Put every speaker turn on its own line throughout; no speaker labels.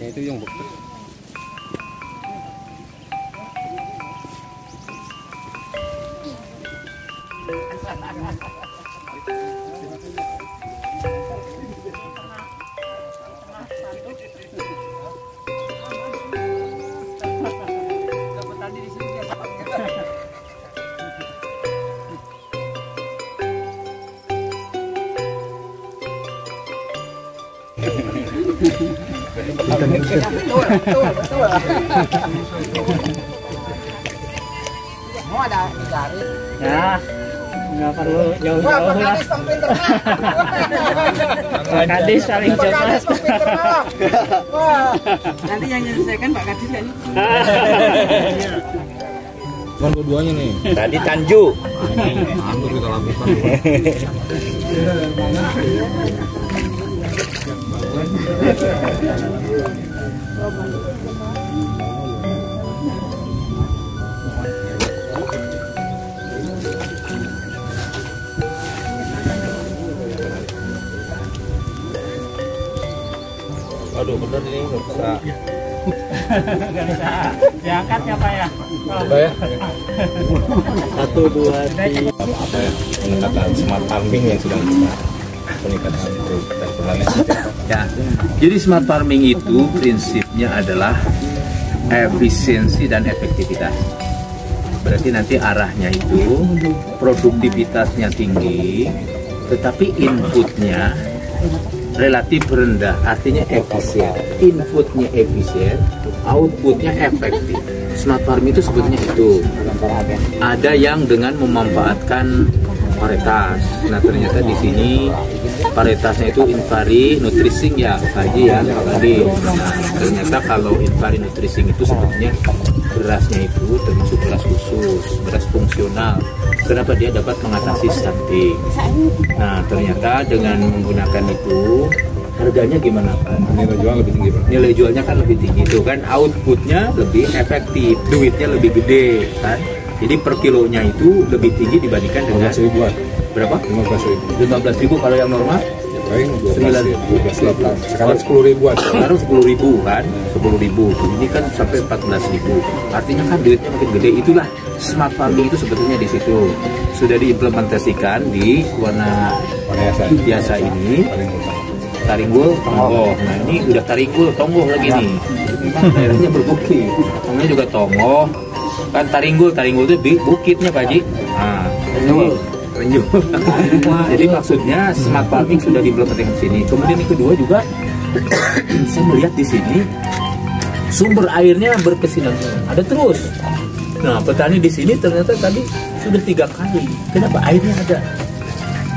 Ya, itu yang bekas.
Betul. Mau ada dicari.
Ya, nggak perlu jauh-jauh
Wah, Pak
lah.
Kadis Bang pinter lah.
Pak Kadis paling
Pak Kadis
cepat.
Bang pinter lah. Wah,
Nanti yang menyelesaikan Pak Kadis kan.
Cuman dua-duanya nih.
Tadi Tanju.
Anggur kita lakukan.
Aduh bener ini nggak bisa.
Nggak bisa diangkat ya Pak ya.
Apa ya?
1, 2, 3. Apa ya? Peningkatan smart farming yang sedang kita peningkatan itu kita sebenarnya. Ya, jadi smart farming itu prinsipnya adalah efisiensi dan efektivitas. Berarti nanti arahnya itu produktivitasnya tinggi, tetapi inputnya relatif rendah, artinya efisien. Inputnya efisien, outputnya efektif. Smart farming itu sebetulnya itu. Ada yang dengan memanfaatkan varietas. Nah ternyata di sini varietasnya itu Invari Nutrising ya, Haji ya, tadi. Nah ternyata kalau Invari Nutrising itu sebetulnya berasnya itu termasuk beras khusus, beras fungsional. Kenapa dia dapat mengatasi stunting? Nah ternyata dengan menggunakan itu harganya gimana Pak?
Nilai jual lebih tinggi, Pak.
Nilai jualnya kan lebih tinggi itu kan, outputnya lebih efektif, duitnya lebih gede kan. Jadi per kilonya itu lebih tinggi dibandingkan dengan
15.000-an.
berapa?
15.000.
15.000 kalau yang normal.
Paling 12.000. Sekarang 10.000-an.
Sekarang 10.000 kan, 10.000. Ini kan sampai 14.000. Artinya kan duitnya makin gede. Itulah smart farming itu sebetulnya di situ sudah diimplementasikan di warna biasa ini. Taringgul, Tonggoh. Nah ini udah Taringgul, Tonggoh lagi nih. Memang daerahnya berbukit. Namanya juga Tonggoh. Kan Taringgul itu di bukitnya Pak Haji. Nah, Renjul. Jadi maksudnya smart farming sudah diimplementasikan di sini. Kemudian yang kedua juga saya melihat di sini sumber airnya berkesinambungan. Ada terus. Nah, petani di sini ternyata tadi sudah 3 kali. Kenapa? Airnya ada.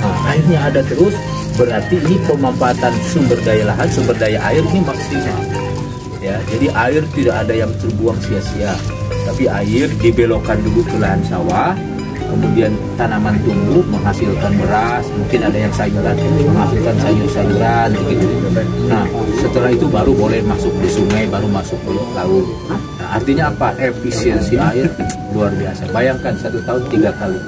Nah, airnya ada terus. Berarti ini pemanfaatan sumber daya lahan, sumber daya air ini maksimal. Ya, jadi air tidak ada yang terbuang sia-sia. Tapi air dibelokkan dulu ke lahan sawah, kemudian tanaman tumbuh menghasilkan beras, mungkin ada yang sayuran menghasilkan sayur-sayuran gitu. Nah, setelah itu baru boleh masuk di sungai, baru masuk ke laut. Nah, artinya apa? Efisiensi air luar biasa. Bayangkan 1 tahun 3 kali.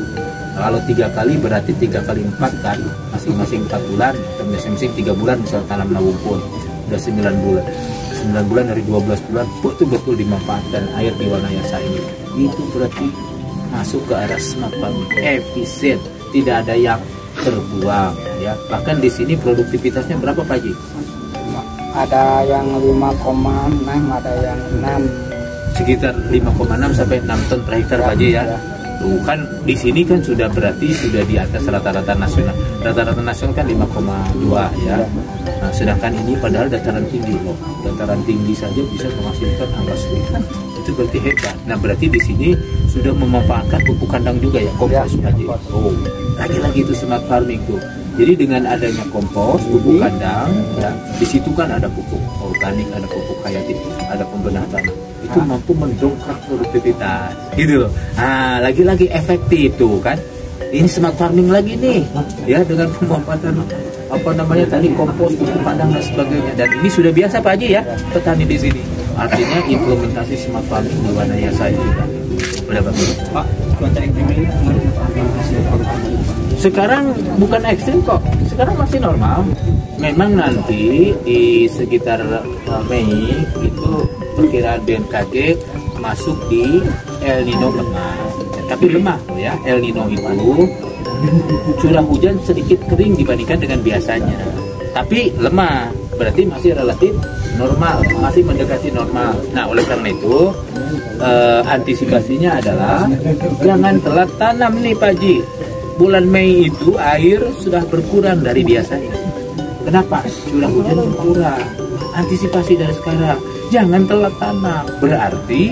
Kalau 3 kali berarti 3 kali 4 kan, masing-masing 4 bulan, masing-masing 3 bulan misalnya tanam lawungpun, udah 9 bulan. 9 bulan dari 12 bulan betul-betul dimanfaatkan air di Wanayasa ini. Itu berarti masuk ke arah smart farming, efisien, tidak ada yang terbuang ya. Bahkan di sini produktivitasnya berapa Pak Haji?
ada yang 5,6, ada yang 6.
Sekitar 5,6 sampai 6 ton per hektar Pak Haji ya. Tuh kan di sini kan sudah berarti sudah di atas rata-rata nasional. Rata-rata nasional kan 5,2 ya. Nah, sedangkan ini padahal dataran tinggi loh. Dataran tinggi saja bisa menghasilkan angka segitu. Itu berarti hebat. Nah, berarti di sini sudah memanfaatkan pupuk kandang juga ya, kompos Pak Haji. Oh, lagi-lagi itu smart farming tuh. Jadi dengan adanya kompos, pupuk kandang, ya, di situ kan ada pupuk organik, ada pupuk hayati, ada pembenah tanah. Itu mampu mendongkrak produktivitas, gitu loh. Nah, lagi-lagi efektif tuh kan. Ini smart farming lagi nih, ya dengan pemanfaatan apa namanya tadi kompos, pupuk kandang dan sebagainya. Dan ini sudah biasa Pak Haji ya, petani di sini. Artinya implementasi smart farming di Wanayasa ini. Berapa Pak?
Cuaca ekstrim ini pengaruh hasil produksi.
Sekarang bukan ekstrim kok, sekarang masih normal. Memang nanti di sekitar Mei itu perkiraan BMKG masuk di El Nino lemah. Tapi lemah ya, El Nino itu curah hujan sedikit kering dibandingkan dengan biasanya. Tapi lemah, berarti masih relatif normal, masih mendekati normal. Nah, oleh karena itu antisipasinya adalah jangan telat tanam nih Pak Ji. Bulan Mei itu air sudah berkurang dari biasanya. Kenapa? Curah hujan berkurang. Antisipasi dari sekarang. Jangan telat tanam. Berarti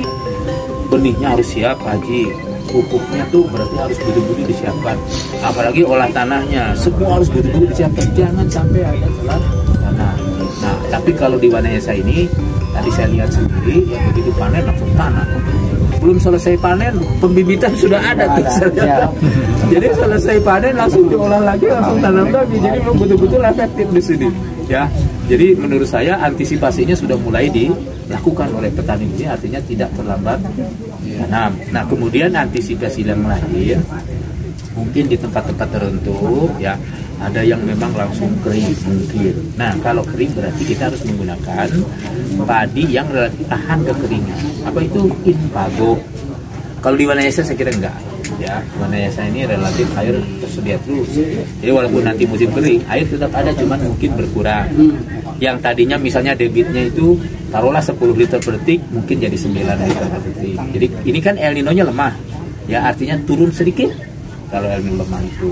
benihnya harus siap Pak Ji. Pupuknya tuh berarti harus betul-betul disiapkan. Apalagi olah tanahnya. Semua harus betul-betul disiapkan. Jangan sampai ada telat tanam. Nah, tapi kalau di Wanayasa ini, tadi saya lihat sendiri, yang begitu panen langsung tanam. Belum selesai panen, pembibitan sudah ada tuh. Jadi selesai panen langsung diolah lagi, langsung tanam lagi. Jadi memang betul-betul efektif di sini. Ya, jadi menurut saya antisipasinya sudah mulai dilakukan oleh petani ini, artinya tidak terlambat tanam. Nah, kemudian antisipasi yang lain, mungkin di tempat-tempat tertentu, ya ada yang memang langsung kering mungkin. Nah, kalau kering berarti kita harus menggunakan padi yang relatif tahan kekeringan. Apa itu? Impago. Kalau di Wanayasa saya kira enggak. Ya, Wanayasa ini relatif air tersedia terus. Jadi walaupun nanti musim kering, air tetap ada, cuman mungkin berkurang. Yang tadinya misalnya debitnya itu taruhlah 10 liter per detik, mungkin jadi 9 liter per detik. Jadi ini kan El Nino-nya lemah. Ya, artinya turun sedikit kalau El Nino lemah itu.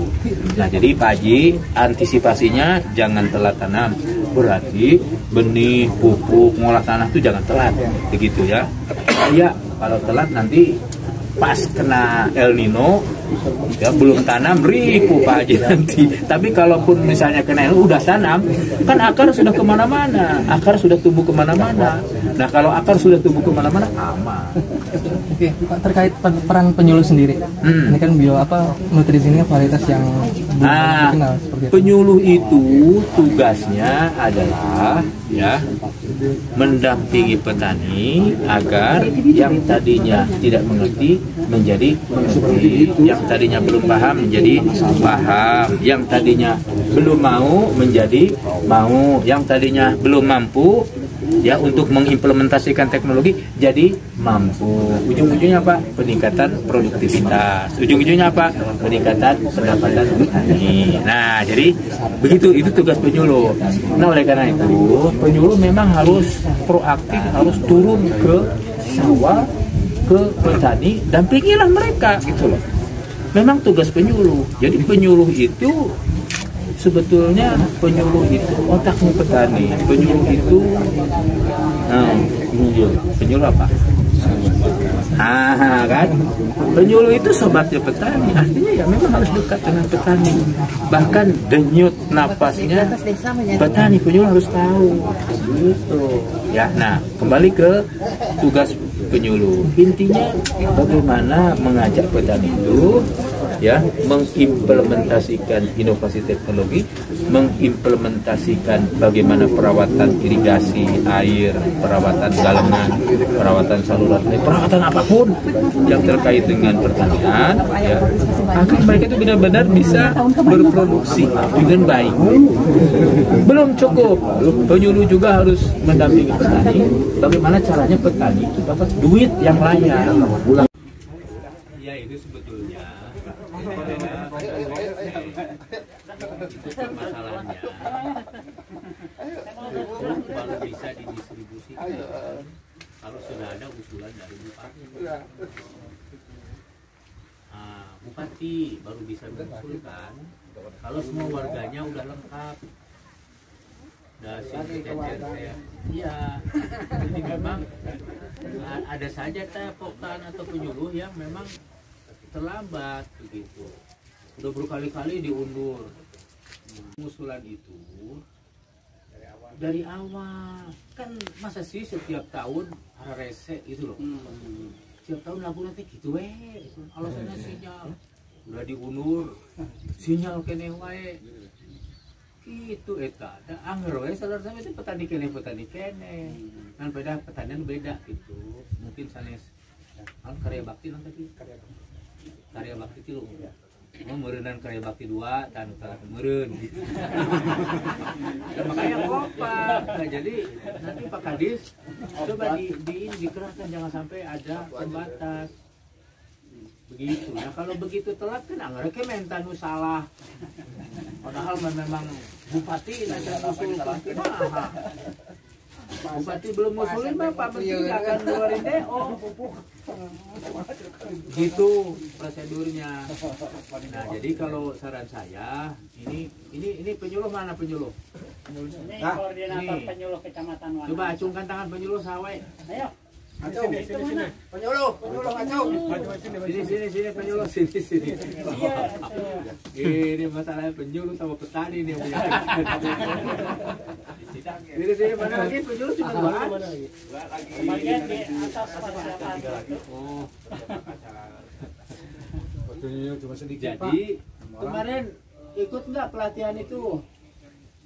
Nah, jadi Pak Haji, antisipasinya jangan telat tanam. Berarti benih, pupuk, ngolah tanah itu jangan telat, begitu ya. Ya, kalau telat nanti pas kena El Nino, ya belum tanam ribu Pak Haji nanti. Tapi kalaupun misalnya kena El Nino udah tanam, kan akar sudah kemana-mana, akar sudah tumbuh kemana-mana. Nah, kalau akar sudah tumbuh kemana-mana aman.
Oke, Pak, terkait peran penyuluh sendiri. Ini kan nutrisinya varietas yang dikenal seperti itu.
Penyuluh itu tugasnya adalah ya mendampingi petani agar yang tadinya tidak mengerti menjadi mengerti, yang tadinya belum paham menjadi paham, yang tadinya belum mau menjadi mau, yang tadinya belum mampu ya untuk mengimplementasikan teknologi jadi mampu. Ujung-ujungnya apa? Peningkatan produktivitas. Ujung-ujungnya apa? Peningkatan pendapatan petani. Nah, jadi begitu, itu tugas penyuluh. Nah, oleh karena itu penyuluh memang harus proaktif, harus turun ke sawah, ke petani, dampingilah mereka gitu loh. Memang tugas penyuluh. Jadi penyuluh itu sebetulnya otaknya petani. Penyuluh itu penyuluh apa? Kan? Penyuluh itu sobatnya petani. Artinya ya memang harus dekat dengan petani. Bahkan denyut napasnya petani, penyuluh harus tahu. Gitu. Ya, nah, kembali ke tugas penyuluh. Intinya bagaimana mengajak petani itu ya mengimplementasikan inovasi teknologi, mengimplementasikan bagaimana perawatan irigasi air, perawatan galengan, perawatan saluran air, perawatan apapun yang terkait dengan pertanian ya, agar mereka itu benar-benar bisa berproduksi dengan baik. Belum cukup, penyuluh juga harus mendampingi petani bagaimana caranya petani itu dapat duit yang layak. Ya, itu sebetulnya masalahnya baru bisa didistribusikan kalau sudah ada usulan dari bupati. Bupati baru bisa mengusulkan kalau semua warganya udah lengkap. Iya, jadi memang ada saja pokan atau penyuluh yang memang terlambat begitu. Udah berkali-kali diundur. Usulan itu dari awal kan masa sih setiap tahun ada rese gitu loh. Setiap tahun lagu nanti gitu alasannya sinyal udah diundur, sinyal kene wae gitu eta ada angger wae salah sama itu petani kene kan beda petanian beda gitu. Mungkin sanes karya bakti nanti karya bakti itu merenan karya bakti 2 dan meren gitu. Dan makanya kompak. Nah, jadi nanti Pak Kadis coba dikerahkan, jangan sampai ada pembatas. Begitu. Nah kalau begitu telat kan anggarnya mentanu salah. Padahal memang bupati nanti usul kumaha. Bupati belum ngusulin mah Pak Menteri akan ngeluarin DO. Gitu prosedurnya. Nah jadi kalau saran saya ini penyuluh mana penyuluh?
Ini koordinator penyuluh kecamatan Wana.
Coba acungkan tangan penyuluh sawe.
Ayo.
Acung, penyuluh acung.
Sini penyuluh sini. Ini masalahnya penyuluh sama petani nih. Sini mana lagi penyuluh cuma 2.
Bagian di atas persiapan.
Oh.
Waktunya cuma sedikit, Pak.
Jadi kemarin ikut nggak pelatihan itu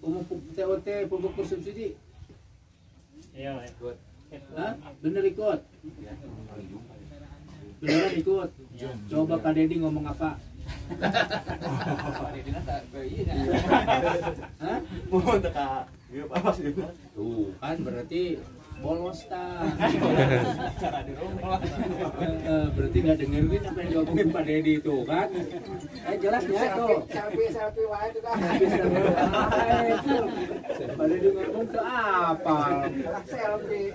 umum TOT pupuk bersubsidi?
Iya, ikut.
Hah? Bener ikut? Beneran ikut? Coba Kak Dedi ngomong apa? Hah? Tuh kan berarti bolos kan? Berarti nggak dengerin apa yang diomongin Pak Dedi itu kan? Jelasnya tuh.
Selfie wae itu dah.
Pak Dedi ngomong tuh apa?
Selfie.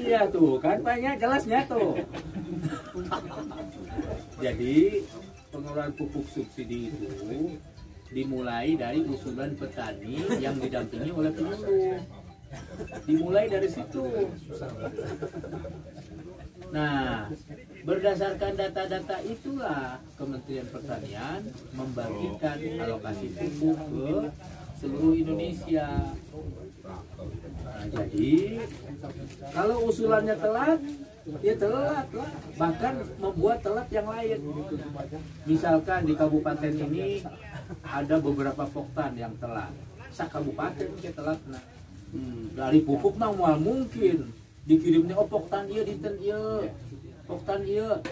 Iya tuh kan banyak jelasnya tuh. Jadi pengeluaran pupuk subsidi itu dimulai dari usulan petani yang didampingi oleh penyuluh. Dimulai dari situ. Nah, berdasarkan data-data itulah Kementerian Pertanian membagikan alokasi pupuk ke seluruh Indonesia. Nah, jadi kalau usulannya telat, ya telat lah. Bahkan membuat telat yang lain. Misalkan di kabupaten ini ada beberapa poktan yang telat. Kabupaten kita telat. Nah, dari pupuk mah mual mungkin dikirimnya poktan iya dinten iya. Poktan iya.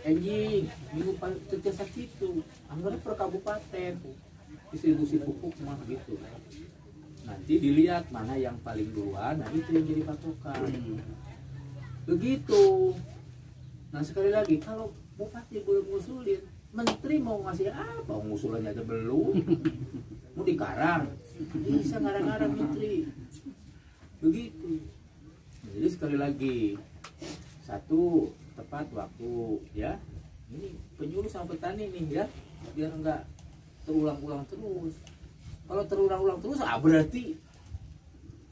Enjing minggu terjasa gitu. Anggaran per kabupaten distribusi pupuk mah gitu. Nanti dilihat mana yang paling duluan, nah itu yang jadi patokan. Begitu. Nah sekali lagi kalau bupati belum ngusulin, menteri mau ngasih apa? Ngusulannya aja belum. Mau dikarang, bisa ngarang-ngarang menteri. Begitu. Jadi sekali lagi, satu tepat waktu ya. Ini penyuluh sama petani nih ya, biar enggak terulang-ulang terus. Kalau terulang-ulang terus, berarti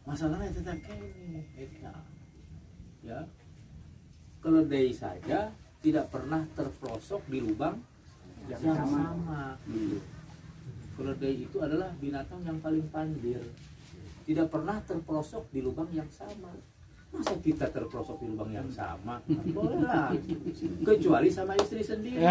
masalahnya tetap ini. Ya, keledai saja tidak pernah terprosok di lubang yang sama. Keledai itu adalah binatang yang paling pandai, tidak pernah terprosok di lubang yang sama. Masa kita terprosok di lubang yang sama? Boleh lah, kecuali sama istri sendiri.